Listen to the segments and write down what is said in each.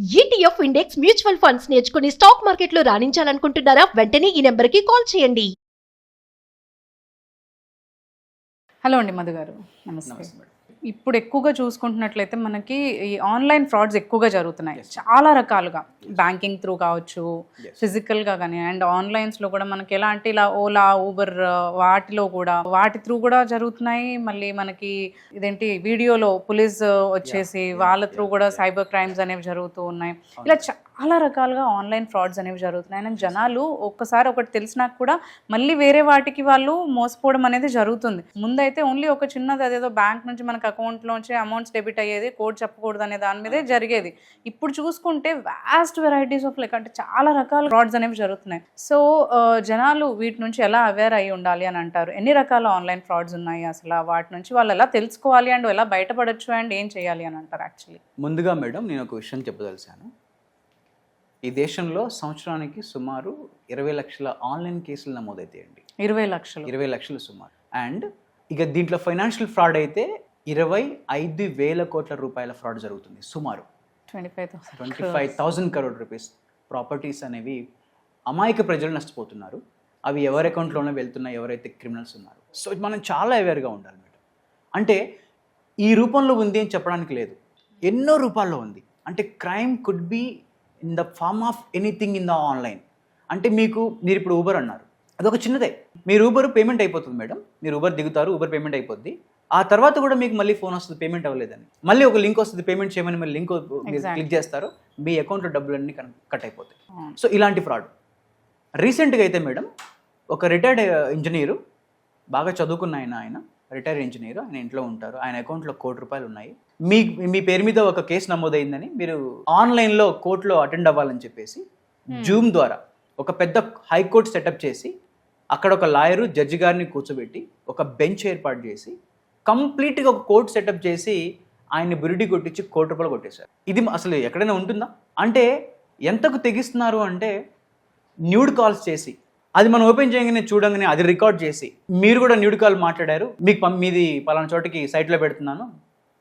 ETF index mutual funds నేర్చుకుని stock మార్కెట్లో రాణించాలనుకుంటున్నారా? వెంటనే ఈ నెంబర్కి కాల్ చేయండి. హలో అండి మధు గారు, నమస్తే. ఇప్పుడు ఎక్కువగా చూసుకుంటున్నట్లయితే మనకి ఈ ఆన్లైన్ ఫ్రాడ్స్ ఎక్కువగా జరుగుతున్నాయి, చాలా రకాలుగా. బ్యాంకింగ్ త్రూ కావచ్చు, ఫిజికల్గా కానీ, అండ్ ఆన్లైన్స్లో కూడా మనకి ఎలాంటి ఇలా ఓలా, ఊబర్ వాటిలో కూడా వాటి త్రూ కూడా జరుగుతున్నాయి. మళ్ళీ మనకి ఇదేంటి వీడియోలో పోలీస్ వచ్చేసి వాళ్ళ త్రూ కూడా సైబర్ క్రైమ్స్ అనేవి జరుగుతూ ఉన్నాయి. ఇలా చాలా రకాలుగా ఆన్లైన్ ఫ్రాడ్స్ అనేవి జరుగుతున్నాయి. అండ్ జనాలు ఒక్కసారి ఒకటి తెలిసినా కూడా మళ్ళీ వేరే వాటికి వాళ్ళు మోసపోవడం అనేది జరుగుతుంది. ముందైతే ఓన్లీ ఒక చిన్నది, అదేదో బ్యాంక్ నుంచి మనకు అకౌంట్లోంచి అమౌంట్స్ డెబిట్ అయ్యేది, కోడ్ చెప్పకూడదు అనే దాని మీదే జరిగేది. ఇప్పుడు చూసుకుంటే వాస్ట్ వెరైటీస్ ఆఫ్ అంటే చాలా రకాల ఫ్రాడ్స్ అనేవి జరుగుతున్నాయి. సో జనాలు వీటి నుంచి ఎలా అవేర్ అయ్యి ఉండాలి అని అంటారు? ఎన్ని రకాల ఆన్లైన్ ఫ్రాడ్స్ ఉన్నాయి అసలు? వాటి నుంచి వాళ్ళు ఎలా తెలుసుకోవాలి అండ్ ఎలా బయటపడచ్చు అండ్ ఏం చేయాలి అని అంటారు? యాక్చువల్లీ ముందుగా మేడం, నేను ఒక విషయం చెప్పదలిచాను. ఈ దేశంలో సంవత్సరానికి సుమారు 20 లక్షల ఆన్లైన్ కేసులు నమోదవుతాయండి. 20 లక్షలు సుమారు. అండ్ ఇక దీంట్లో ఫైనాన్షియల్ ఫ్రాడ్ అయితే 25,000 కోట్ల రూపాయల ఫ్రాడ్ జరుగుతుంది సుమారు. 25,000 crore రూపీస్ ప్రాపర్టీస్ అనేవి అమాయక ప్రజలు నష్టపోతున్నారు. అవి ఎవరి అకౌంట్లోనే వెళ్తున్నాయి, ఎవరైతే క్రిమినల్స్ ఉన్నారు. సో మనం చాలా అవేర్గా ఉండాలి మేడం. అంటే ఈ రూపంలో ఉంది అని చెప్పడానికి లేదు, ఎన్నో రూపాల్లో ఉంది. అంటే crime could be in the form of anything in the online. అంటే మీరు ఇప్పుడు ఊబర్ అన్నారు, అదొక చిన్నదే. మీరు ఊబర్ పేమెంట్ అయిపోతుంది మేడం, మీరు ఊబర్ దిగుతారు, ఊబర్ పేమెంట్ అయిపోద్ది. ఆ తర్వాత కూడా మీకు మళ్ళీ ఫోన్ వస్తుంది పేమెంట్ అవ్వలేదని, మళ్ళీ ఒక లింక్ వస్తుంది పేమెంట్ చేయమని, మళ్ళీ లింక్ క్లిక్ చేస్తారు, మీ అకౌంట్లో డబ్బులన్నీ కట్ అయిపోతాయి. సో ఇలాంటి ఫ్రాడ్. రీసెంట్గా అయితే మేడం, ఒక రిటైర్డ్ ఇంజనీరు, బాగా చదువుకున్న ఆయన రిటైర్డ్ ఇంజనీర్, ఆయన ఇంట్లో ఉంటారు, ఆయన అకౌంట్లో ₹1,00,00,000 ఉన్నాయి. మీ పేరు మీద ఒక కేసు నమోదైందని మీరు ఆన్లైన్లో కోర్టులో అటెండ్ అవ్వాలని చెప్పేసి జూమ్ ద్వారా ఒక పెద్ద హైకోర్టు సెటప్ చేసి, అక్కడ ఒక లాయరు జడ్జి గారిని కూర్చోబెట్టి ఒక బెంచ్ ఏర్పాటు చేసి కంప్లీట్గా ఒక కోర్టు సెటప్ చేసి ఆయన్ని బురిడి కొట్టించి ₹1,00,00,000 కొట్టేశారు. ఇది అసలు ఎక్కడైనా ఉంటుందా? అంటే ఎంతకు తెగిస్తున్నారు అంటే, న్యూడ్ కాల్స్ చేసి, అది మనం ఓపెన్ చేయగానే చూడంగానే అది రికార్డ్ చేసి, మీరు కూడా న్యూడ్ కాల్ మాట్లాడారు, మీది పలానా చోటకి సైట్లో పెడుతున్నాను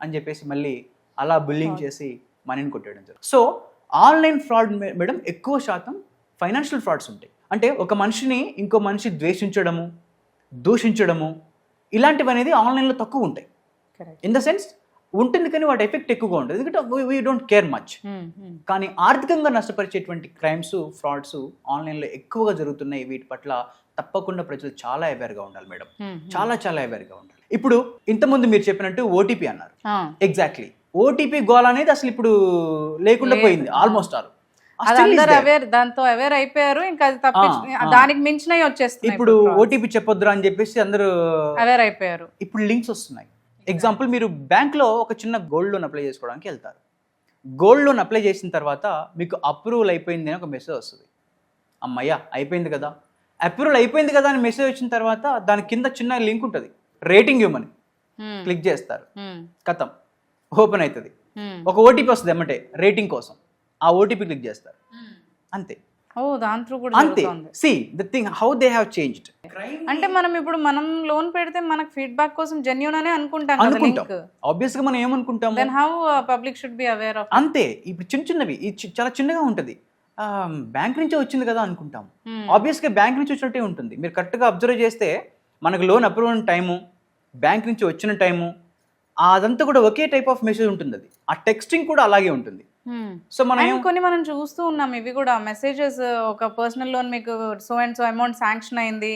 అని చెప్పేసి మళ్ళీ అలా బుల్లింగ్ చేసి మనీని కొట్టేయడం జరుగుతుంది. సో ఆన్లైన్ ఫ్రాడ్ మేడం ఎక్కువ శాతం ఫైనాన్షియల్ ఫ్రాడ్స్ ఉంటాయి. అంటే ఒక మనిషిని ఇంకో మనిషి ద్వేషించడము, దూషించడము, ఇలాంటివి అనేది ఆన్లైన్లో తక్కువ ఉంటాయి. ఇన్ ద సెన్స్ ఉంటుంది, కానీ వాటి ఎఫెక్ట్ ఎక్కువగా ఉంటుంది, ఎందుకంటే వీ డోంట్ కేర్ మచ్. కానీ ఆర్థికంగా నష్టపరిచేటువంటి క్రైమ్స్, ఫ్రాడ్స్ ఆన్లైన్లో ఎక్కువగా జరుగుతున్నాయి. వీటి పట్ల తప్పకుండా ప్రజలు చాలా అవేర్గా ఉండాలి మేడం, చాలా చాలా అవేర్గా ఉండాలి. ఇప్పుడు ఇంతకుముందు మీరు చెప్పినట్టు ఓటీపీ అన్నారు, ఎగ్జాక్ట్లీ. ఓటీపీ గోల్ అనేది అసలు ఇప్పుడు లేకుండా పోయింది ఆల్మోస్ట్ ఆల్. దాంతో అవేర్ అయిపోయారు, ఇంకా దానికి మించినవి వచ్చేస్తాయి. ఇప్పుడు ఓటీపీ చెప్పొద్దురా అని చెప్పేసి అందరూ అవేర్ అయిపోయారు. ఇప్పుడు లింక్స్ వస్తున్నాయి. ఎగ్జాంపుల్, మీరు బ్యాంక్లో ఒక చిన్న గోల్డ్ లోన్ అప్లై చేసుకోవడానికి వెళ్తారు. గోల్డ్ లోన్ అప్లై చేసిన తర్వాత మీకు అప్రూవల్ అయిపోయింది అని ఒక మెసేజ్ వస్తుంది. అమ్మయ్య అయిపోయింది కదా, అప్రూవల్ అయిపోయింది కదా అని మెసేజ్ వచ్చిన తర్వాత దాని కింద చిన్న లింక్ ఉంటుంది, రేటింగ్ ఇవ్వమని. క్లిక్ చేస్తారు, కథం ఓపెన్ అవుతుంది. ఒక ఓటీపీ వస్తుంది ఎమ్మటే రేటింగ్ కోసం, ఆ ఓటీపీ క్లిక్ చేస్తారు, అంతే. అంతే. See the thing how they have changed. అంటే మనం లోన్ పెడితే మనకు ఫీడ్బ్యాక్ కోసం జెన్యూన్ అనే అనుకుంటాం. ఆబ్వియస్ గా మనం ఏమనుకుంటాం, then how public should be aware of. అంతే. ఇప్పుడు చిన్నవి చాలా చిన్నగా ఉంటుంది, బ్యాంక్ నుంచే వచ్చింది కదా అనుకుంటాం. ఆబ్వియస్ గా బ్యాంక్ నుంచి వచ్చినట్టే ఉంటుంది. మీరు కరెక్ట్ గా అబ్జర్వ్ చేస్తే మనకు లోన్ అప్రూవల్ టైము, బ్యాంక్ నుంచి వచ్చిన టైము, అదంతా కూడా ఒకే టైప్ ఆఫ్ మెసేజ్ ఉంటుంది. అది ఆ టెక్స్టింగ్ కూడా అలాగే ఉంటుంది. సో మనం చూస్తూ ఉన్నాం, ఇవి కూడా మెసేజెస్, ఒక పర్సనల్ లోన్ మీకు so and so amount sanction అయింది,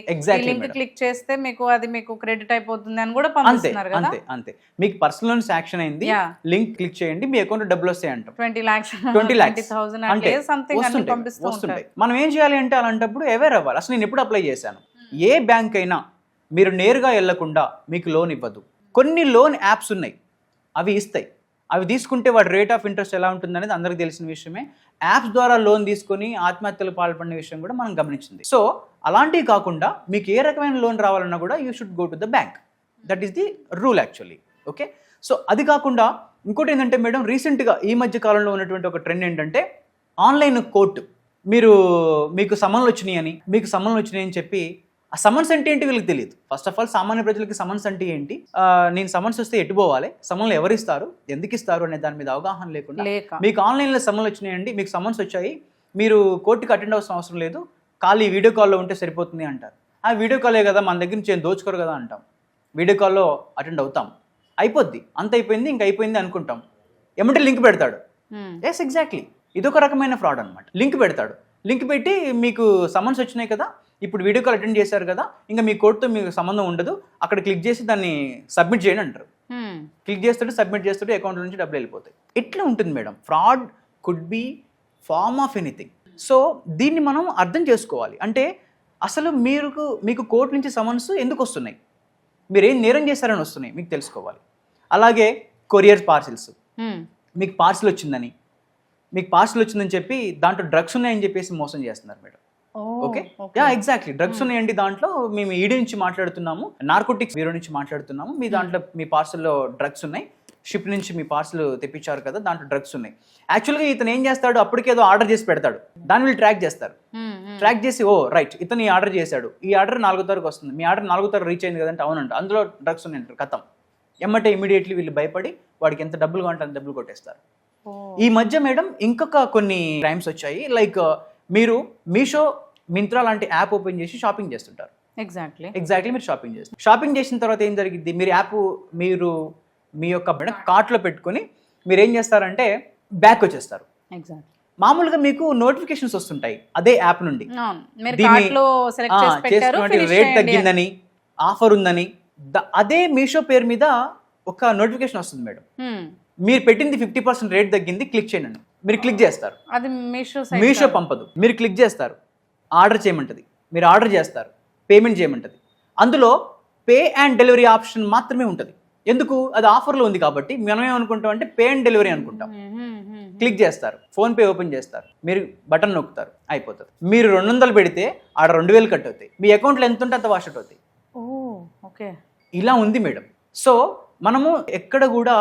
లింక్ క్లిక్ చేస్తే మీకు క్రెడిట్ అయిపోతుంది అని కూడా పంపిస్తున్నారు కదా. అంతే. మీకు పర్సనల్ లోన్ శాంక్షన్ అయింది, లింక్ క్లిక్ చేయండి, మీ అకౌంట్ డబ్బులు వస్తాయి అంటాం. 20 lakhs సంథింగ్ అన్ని పంపిస్తుంటాయి. మనం ఏం చేయాలి అంటే, అలాంటప్పుడు అవేర్ అవ్వాలి. అసలు నేను ఎప్పుడు అప్లై చేశాను, ఏ బ్యాంక్ అయినా మీరు నేరుగా వెళ్లకుండా మీకు లోన్ ఇవ్వదు. కొన్ని లోన్ యాప్స్ ఉన్నాయి, అవి ఇస్తాయి. అవి తీసుకుంటే వాటి రేట్ ఆఫ్ ఇంట్రెస్ట్ ఎలా ఉంటుంది అనేది అందరికీ తెలిసిన విషయమే. యాప్స్ ద్వారా లోన్ తీసుకొని ఆత్మహత్యలు పాల్పడిన విషయం కూడా మనం గమనించింది. సో అలాంటివి కాకుండా మీకు ఏ రకమైన లోన్ రావాలన్నా కూడా you should go to the bank. That is the rule actually. Okay. So అది కాకుండా ఇంకోటి ఏంటంటే మేడం, రీసెంట్గా ఈ మధ్య కాలంలో ఉన్నటువంటి ఒక ట్రెండ్ ఏంటంటే, ఆన్లైన్ కోర్టు. మీకు సమన్లు వచ్చినాయని చెప్పి ఆ సమన్స్ అంటే ఏంటి వీళ్ళకి తెలియదు. ఫస్ట్ ఆఫ్ ఆల్ సామాన్య ప్రజలకి సమన్స్ అంటే ఏంటి, నేను సమన్స్ వస్తే ఎటు పోవాలి, సమన్లు ఎవరు ఇస్తారు, ఎందుకు ఇస్తారు అనే దాని మీద అవగాహన లేకుండా మీకు ఆన్లైన్లో సమన్లు వచ్చినాయండి, మీకు సమన్స్ వచ్చాయి, మీరు కోర్టుకి అటెండ్ అవ్వాల్సిన అవసరం లేదు, ఖాళీ వీడియో కాల్లో ఉంటే సరిపోతుంది అంటారు. ఆ వీడియో కాలే కదా, మన దగ్గర నుంచి ఏం దోచుకోరు కదా అంటాం. వీడియో కాల్లో అటెండ్ అవుతాం, అయిపోద్ది, అంత అయిపోయింది, ఇంక అయిపోయింది అనుకుంటాం. ఏమంటే లింక్ పెడతాడు. ఎస్ ఎగ్జాక్ట్లీ, ఇదొక రకమైన ఫ్రాడ్ అనమాట. లింక్ పెడతాడు, లింక్ పెట్టి మీకు సమన్స్ వచ్చినాయి కదా, ఇప్పుడు వీడియో కాల్ అటెండ్ చేశారు కదా, ఇంకా మీ కోర్టుతో మీకు సంబంధం ఉండదు, అక్కడ క్లిక్ చేసి దాన్ని సబ్మిట్ చేయండి అంటారు. క్లిక్ చేస్తాడు, సబ్మిట్ చేస్తాడు, అకౌంట్ నుంచి డబ్బులు వెళ్ళిపోతాయి. ఇట్లా ఉంటుంది madam. Fraud could be form of anything. So దీన్ని మనం అర్థం చేసుకోవాలి. అంటే అసలు మీకు కోర్టు నుంచి సమన్స్ ఎందుకు వస్తున్నాయి, మీరు ఏం నేరం చేశారని వస్తున్నాయి మీకు తెలుసుకోవాలి. అలాగే కొరియర్ పార్సిల్స్, మీకు పార్సిల్ వచ్చిందని చెప్పి దాంట్లో డ్రగ్స్ ఉన్నాయని చెప్పేసి మోసం చేస్తున్నారు madam. Okay, yeah exactly, drugs ఉన్నాయండి దాంట్లో, మేము ఈడీ నుంచి మాట్లాడుతున్నాము, నార్కోటిక్స్ బ్యూరో నుంచి మాట్లాడుతున్నాము, మీ దాంట్లో మీ పార్సల్లో డ్రగ్స్ ఉన్నాయి, షిప్ నుంచి మీ పార్సల్ తెప్పించారు కదా, దాంట్లో డ్రగ్స్ ఉన్నాయి. యాక్చువల్గా ఇతను ఏం చేస్తాడు, అప్పటికేదో ఆర్డర్ చేసి పెడతాడు, దాన్ని వీళ్ళు ట్రాక్ చేస్తారు. ట్రాక్ చేసి ఓ రైట్, ఇతను ఈ ఆర్డర్ చేశాడు, ఈ ఆర్డర్ 4వ తారీఖు వస్తుంది, మీ ఆర్డర్ 4వ తారీఖు రీచ్ అయింది కదంటే అవునంట, అందులో డ్రగ్స్ ఉన్నాయంటారు. కథం, ఎమ్మటే ఇమీడియట్లీ వీళ్ళు భయపడి వాడికి ఎంత డబ్బులు కావాలంటే అంత డబ్బులు కొట్టేస్తారు. ఈ మధ్య మేడం ఇంకొక కొన్ని క్రైమ్స్ వచ్చాయి. లైక్ మీరు మీషో, మింత్రా లాంటి యాప్ ఓపెన్ చేసి షాపింగ్ చేస్తుంటారు. ఎగ్జాక్ట్లీ మీరు షాపింగ్ చేసిన తర్వాత ఏం జరిగింది, మీరు మీ యొక్క కార్ట్లో పెట్టుకొని మీరు ఏం చేస్తారంటే బ్యాక్ వచ్చేస్తారు. మామూలుగా మీకు నోటిఫికేషన్స్ వస్తుంటాయి అదే యాప్ నుండి, రేట్ తగ్గిందని, ఆఫర్ ఉందని. అదే మీషో పేరు మీద ఒక నోటిఫికేషన్ వస్తుంది మేడం, మీరు పెట్టింది 50% రేట్ తగ్గింది, క్లిక్ చేయండి. మీరు క్లిక్ చేస్తారు, అది మీషో పంపదు, మీరు క్లిక్ చేస్తారు, ఆర్డర్ చేయమంటది, మీరు ఆర్డర్ చేస్తారు, పేమెంట్ చేయమంటది. అందులో పే అండ్ డెలివరీ ఆప్షన్ మాత్రమే ఉంటుంది. ఎందుకు, అది ఆఫర్లో ఉంది కాబట్టి. మనం ఏమనుకుంటాం అంటే పే అండ్ డెలివరీ అనుకుంటాం. క్లిక్ చేస్తారు, ఫోన్పే ఓపెన్ చేస్తారు, మీరు బటన్ నొక్కుతారు, అయిపోతుంది. మీరు 200 పెడితే ఆడ 2000 కట్ అవుతాయి, మీ అకౌంట్లో ఎంత ఉంటే అంత వాష్ అవుట్ అవుతాయి. ఇలా ఉంది మేడం. సో మనము ఎక్కడ కూడా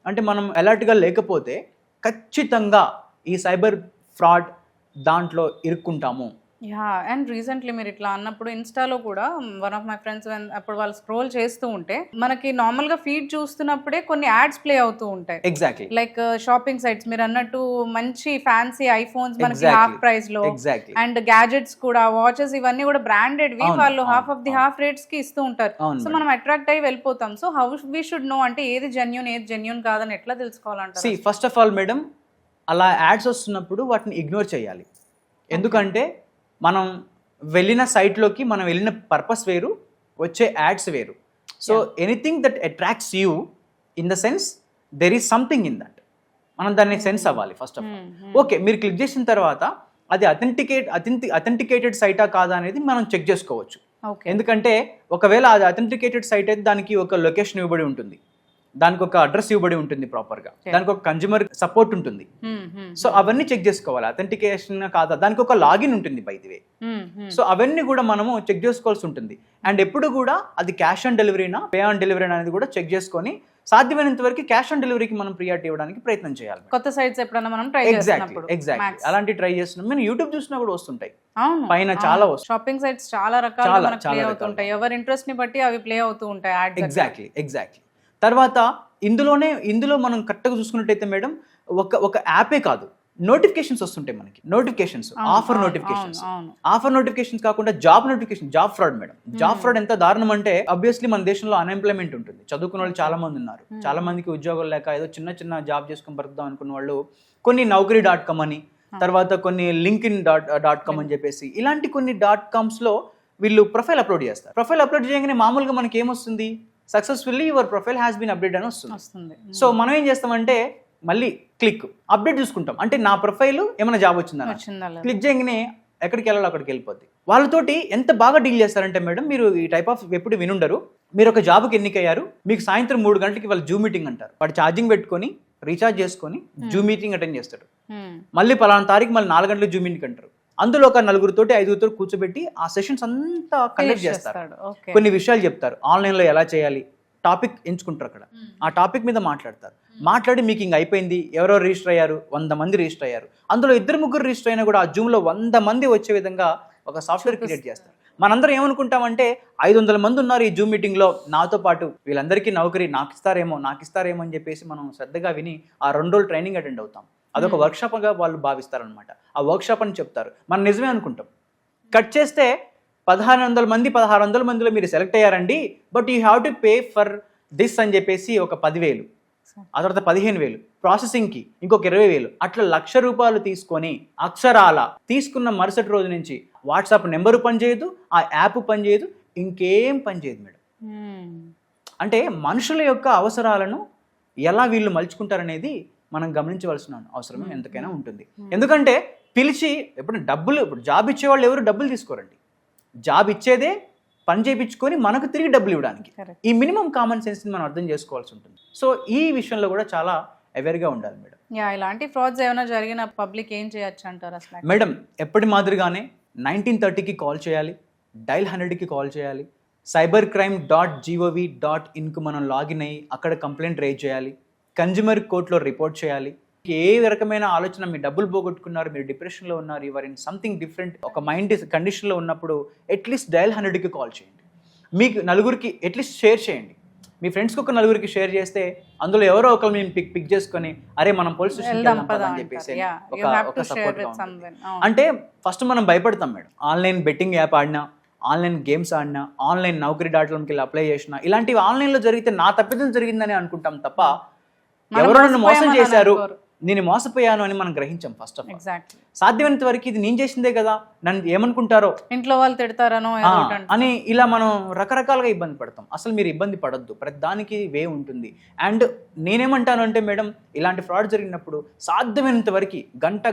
అంటే మనం అలర్ట్గా లేకపోతే ఖచ్చితంగా ఈ సైబర్ ఫ్రాడ్ దాంట్లో ఇరుక్కుంటాము. అండ్ రీసెంట్లీ మీరు ఇట్లా అన్నప్పుడు ఇన్స్టాలో కూడా వన్ ఆఫ్ మై ఫ్రెండ్స్ అప్పుడు వాళ్ళు స్క్రోల్ చేస్తూ ఉంటే మనకి నార్మల్గా ఫీడ్ చూస్తున్నప్పుడే కొన్ని యాడ్స్ ప్లే అవుతూ ఉంటాయి. ఎగ్జాక్ట్లీ లైక్ షాపింగ్ సైట్స్ మీరు అన్నట్టు మంచి ఫ్యాన్సీ ఐఫోన్స్ మనకి హాఫ్ ప్రైస్ లో, అండ్ గ్యాజెట్స్ కూడా, వాచెస్, ఇవన్నీ కూడా బ్రాండెడ్ వి వాళ్ళు హాఫ్ రేట్స్ కి ఇస్తూ ఉంటారు. సో మనం అట్రాక్ట్ అయ్యి వెళ్ళిపోతాం. So how we should know, అంటే ఏది జెన్యూన్ కాదని ఎట్లా తెలుసుకోవాలంటే, ఫస్ట్ ఆఫ్ ఆల్ మేడం, అలా యాడ్స్ వస్తున్నప్పుడు వాటిని ఇగ్నోర్ చేయాలి. ఎందుకంటే మనం వెళ్ళిన సైట్లోకి మనం వెళ్ళిన పర్పస్ వేరు, వచ్చే యాడ్స్ వేరు. So anything that attracts you in the sense there is something in that, మనం దాన్ని సెన్స్ అవ్వాలి ఫస్ట్ ఆఫ్ ఆల్. ఓకే, మీరు క్లిక్ చేసిన తర్వాత అది అథెంటికేటెడ్ సైటా కాదా అనేది మనం చెక్ చేసుకోవచ్చు. ఎందుకంటే ఒకవేళ అది అథెంటికేటెడ్ సైట్ అయితే దానికి ఒక లొకేషన్ ఇవ్వబడి ఉంటుంది, దానికి ఒక అడ్రస్ ఇవ్వబడి ఉంటుంది ప్రాపర్గా, దానికి ఒక కన్జ్యూమర్ సపోర్ట్ ఉంటుంది. సో అవన్నీ చెక్ చేసుకోవాలి, అథెంటికేషన్ కాదా, దానికి ఒక లాగిన్ ఉంటుంది బై ది వే. సో అవన్నీ కూడా మనము చెక్ చేసుకోవాల్సి ఉంటుంది. అండ్ ఎప్పుడు కూడా అది క్యాష్ ఆన్ డెలివరీనా, పే ఆన్ డెలివరీ అనేది కూడా చెక్ చేసుకొని సాధ్యమైనంత వరకు క్యాష్ ఆన్ డెలివరీకి మనం ప్రియారిటీ ఇవ్వడానికి ప్రయత్నం చేయాలి. కొత్త సైట్స్ ఎప్పుడైనా మనం ట్రై చేస్తున్నప్పుడు ఎగ్జాక్ట్లీ అలాంటి ట్రై చేస్తున్నాం. మనం యూట్యూబ్ చూసినా కూడా వస్తుంటాయి, పైన చాలా వస్తాయి. షాపింగ్ సైట్స్ చాలా రకాలుగా మనకు ప్లే అవుతుంటాయి, ఎవరి ఇంట్రెస్ట్ ని బట్టి అవి ప్లే అవుతూ ఉంటాయి యాడ్స్. ఎగ్జాక్ట్లీ తర్వాత ఇందులో మనం కరెక్ట్గా చూసుకున్నట్టయితే మేడం, ఒక యాపే కాదు, నోటిఫికేషన్స్ వస్తుంటాయి మనకి. ఆఫర్ నోటిఫికేషన్స్ కాకుండా job fraud madam. Job fraud ఎంత దారుణం అంటే, ఆబ్వియస్లీ మన దేశంలో అన్ఎంప్లాయ్మెంట్ ఉంటుంది, చదువుకున్న వాళ్ళు చాలా మంది ఉన్నారు, చాలా మందికి ఉద్యోగాలు లేక ఏదో చిన్న జాబ్ చేసుకుని బతుకుదాం అనుకున్న వాళ్ళు కొన్ని Naukri.com అని, తర్వాత కొన్ని linkedin.com అని చెప్పేసి ఇలాంటి కొన్ని .comsలో వీళ్ళు ప్రొఫైల్ అప్లోడ్ చేస్తారు. ప్రొఫైల్ అప్లోడ్ చేయగానే మామూలుగా మనకి ఏమొస్తుంది, successfully your profile has been update అని వస్తుంది. సో మనం ఏం చేస్తామంటే మళ్ళీ క్లిక్ అప్డేట్ చూసుకుంటాం, అంటే నా ప్రొఫైల్ ఏమైనా జాబ్ వచ్చిందని. క్లిక్ చేయగానే ఎక్కడికి వెళ్ళాలో అక్కడికి వెళ్ళిపోద్ది. వాళ్ళతోటి ఎంత బాగా డీల్ చేస్తారంటే మేడం, మీరు ఈ టైప్ ఆఫ్ ఎప్పుడు వినుండరు, మీరు ఒక జాబ్కి ఎన్నికయ్యారు, మీకు సాయంత్రం 3 గంటలకి వాళ్ళు జూమ్ మీటింగ్ అంటారు, వాడు ఛార్జింగ్ పెట్టుకొని రీఛార్జ్ చేసుకొని జూమ్ మీటింగ్ అటెండ్ చేస్తాడు. మళ్ళీ పలానా తారీఖు మళ్ళీ 4 గంటలకు జూమ్ మీటింగ్ అంటారు. అందులో ఒక 4తోటి 5 కూర్చోబెట్టి ఆ సెషన్స్ అంతా కండక్ట్ చేస్తారు, కొన్ని విషయాలు చెప్తారు, ఆన్లైన్లో ఎలా చేయాలి, టాపిక్ ఎంచుకుంటారు, అక్కడ ఆ టాపిక్ మీద మాట్లాడి మీకు ఇంక అయిపోయింది, ఎవరో రిజిస్టర్ అయ్యారు, 100 మంది రిజిస్టర్ అయ్యారు, అందులో 2-3 రిజిస్టర్ అయినా కూడా ఆ జూమ్లో 100 మంది వచ్చే విధంగా ఒక సాఫ్ట్వేర్ క్రియేట్ చేస్తారు. మనందరం ఏమనుకుంటామంటే 500 మంది ఉన్నారు ఈ జూమ్ మీటింగ్లో నాతో పాటు, వీళ్ళందరికీ నౌకరీ నాకు ఇస్తారేమో అని చెప్పేసి మనం శ్రద్ధగా విని ఆ 2 రోజులు ట్రైనింగ్ అటెండ్ అవుతాం. అదొక వర్క్షాప్గా వాళ్ళు భావిస్తారనమాట. ఆ వర్క్షాప్ అని చెప్తారు, మనం నిజమే అనుకుంటాం. కట్ చేస్తే 1600 మందిలో మీరు సెలెక్ట్ అయ్యారండి, but you have to pay for this అని చెప్పేసి ఒక 10,000, ఆ తర్వాత 15,000, ప్రాసెసింగ్కి ఇంకొక 20,000, అట్లా ₹1,00,000 తీసుకొని అక్షరాల తీసుకున్న మరుసటి రోజు నుంచి వాట్సాప్ నెంబరు పనిచేయదు, ఆ యాప్ పనిచేయదు, ఇంకేం పనిచేయదు మేడం. అంటే మనుషుల యొక్క అవసరాలను ఎలా వీళ్ళు మలుచుకుంటారనేది మనం గమనించవలసిన అవసరం ఎంతకైనా ఉంటుంది. ఎందుకంటే పిలిచి ఎప్పుడు డబ్బులు, ఇప్పుడు జాబ్ ఇచ్చేవాళ్ళు ఎవరు డబ్బులు తీసుకోరండి. జాబ్ ఇచ్చేదే పని చేయించుకొని మనకు తిరిగి డబ్బులు ఇవ్వడానికి. ఈ మినిమం కామన్ సెన్స్ని మనం అర్థం చేసుకోవాల్సి ఉంటుంది. సో ఈ విషయంలో కూడా చాలా అవేర్గా ఉండాలి మేడం. ఇలాంటి ఫ్రాడ్స్ ఏమైనా జరిగిన పబ్లిక్ ఏం చేయొచ్చు అంటారు అసలు? మేడం ఎప్పటి మాదిరిగానే 1930కి కాల్ చేయాలి, డైల్ 100కి కాల్ చేయాలి, cybercrime.gov.inకు మనం లాగిన్ అయ్యి అక్కడ కంప్లైంట్ రేజ్ చేయాలి, కన్జ్యూమర్ కోర్టులో రిపోర్ట్ చేయాలి. ఏ రకమైన ఆలోచన, మీ డబ్బులు పోగొట్టుకున్నారు, మీరు డిప్రెషన్లో ఉన్నారు, యువర్ ఇన్ సంథింగ్ డిఫరెంట్, ఒక మైండ్ కండిషన్లో ఉన్నప్పుడు అట్లీస్ట్ డైల్ 100కి కాల్ చేయండి. మీకు నలుగురికి అట్లీస్ట్ షేర్ చేయండి. మీ ఫ్రెండ్స్కి ఒక నలుగురికి షేర్ చేస్తే అందులో ఎవరో ఒకరు మేము పిక్ చేసుకొని అరే మనం పోలీస్ స్టేషన్కి వెళ్దాం అని చెప్పేసి ఒక సపోర్ట్గా ఉంటుంది. అంటే ఫస్ట్ మనం భయపడతాం మేడం. ఆన్లైన్ బెట్టింగ్ యాప్ ఆడినా, ఆన్లైన్ గేమ్స్ ఆడినా, ఆన్లైన్ Naukri.comకి వెళ్ళి అప్లై చేసినా, ఇలాంటివి ఆన్లైన్లో జరిగితే నా తప్పిదం జరిగిందని అనుకుంటాం తప్ప ఎవరో నన్ను మోసం చేశారు, నేను మోసపోయాను అని మనం గ్రహించాం. ఫస్ట్ ఆఫ్ ఆల్ సాధ్యమైనంత వరకు ఇది నేను చేసిందే కదా, నన్ను ఏమనుకుంటారో, ఇంట్లో వాళ్ళు తిడతారనో అని ఇలా మనం రకరకాలుగా ఇబ్బంది పడతాం. అసలు మీరు ఇబ్బంది పడొద్దు, ప్రతి దానికి వే ఉంటుంది. అండ్ నేనేమంటాను అంటే మేడం, ఇలాంటి ఫ్రాడ్ జరిగినప్పుడు సాధ్యమైనంత వరకు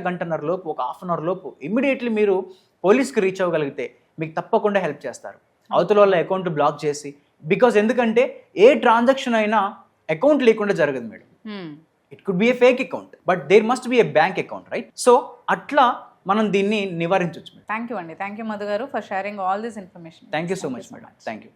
గంటన్నర లోపు, ఒక హాఫ్ అన్ అవర్ లోపు ఇమ్మీడియట్లీ మీరు పోలీస్కి రీచ్ అవ్వగలిగితే మీకు తప్పకుండా హెల్ప్ చేస్తారు. అవతల వాళ్ళ అకౌంట్ బ్లాక్ చేసి, బికాజ్ ఎందుకంటే ఏ ట్రాన్సాక్షన్ అయినా అకౌంట్ లేకుండా జరగదు madam. It could be a fake account, but there must be a bank account, right? So అట్లా మనం దీన్ని నివారించవచ్చు. థ్యాంక్ యూ అండి. థ్యాంక్ యూ మధు గారు for sharing all this information. Thank you so much madam. Thank you.